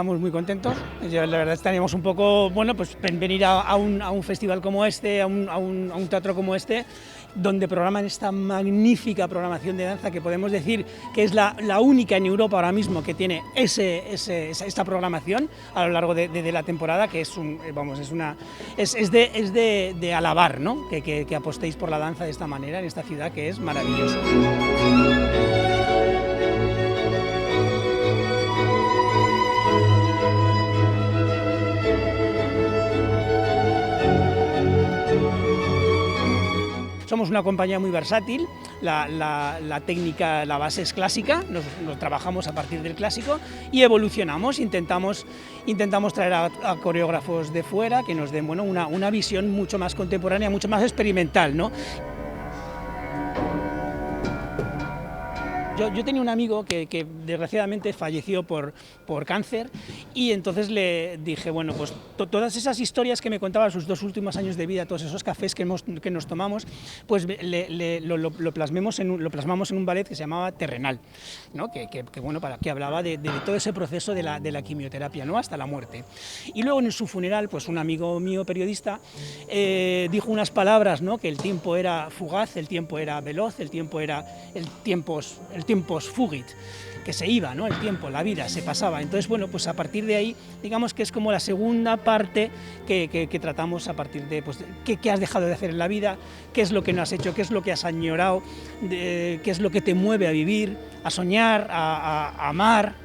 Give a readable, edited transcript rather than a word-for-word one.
estamos muy contentos. La verdad estaríamos un poco, bueno, pues venir a un festival como este, a un teatro como este, donde programan esta magnífica programación de danza, que podemos decir que es la única en Europa ahora mismo que tiene esta programación a lo largo de la temporada, que es de alabar, ¿no? Que apostéis por la danza de esta manera en esta ciudad, que es maravilloso. Somos una compañía muy versátil, la técnica, la base es clásica, nos trabajamos a partir del clásico y evolucionamos, intentamos traer a coreógrafos de fuera que nos den, bueno, una visión mucho más contemporánea, mucho más experimental, ¿no? Yo tenía un amigo que desgraciadamente falleció por cáncer, y entonces le dije, bueno, pues todas esas historias que me contaba sus 2 últimos años de vida, todos esos cafés que nos tomamos, pues lo plasmamos en un ballet que se llamaba Terrenal, ¿no? Bueno, que hablaba de todo ese proceso de la quimioterapia, ¿no? Hasta la muerte. Y luego en su funeral, pues un amigo mío periodista dijo unas palabras, ¿no? Que el tiempo era fugaz, el tiempo era veloz, el tiempo fugit, que se iba, ¿no? El tiempo, la vida, se pasaba. Entonces, bueno, pues a partir de ahí, digamos que es como la segunda parte que tratamos a partir de, pues, qué has dejado de hacer en la vida, qué es lo que no has hecho, qué es lo que has añorado, qué es lo que te mueve a vivir, a soñar, a amar.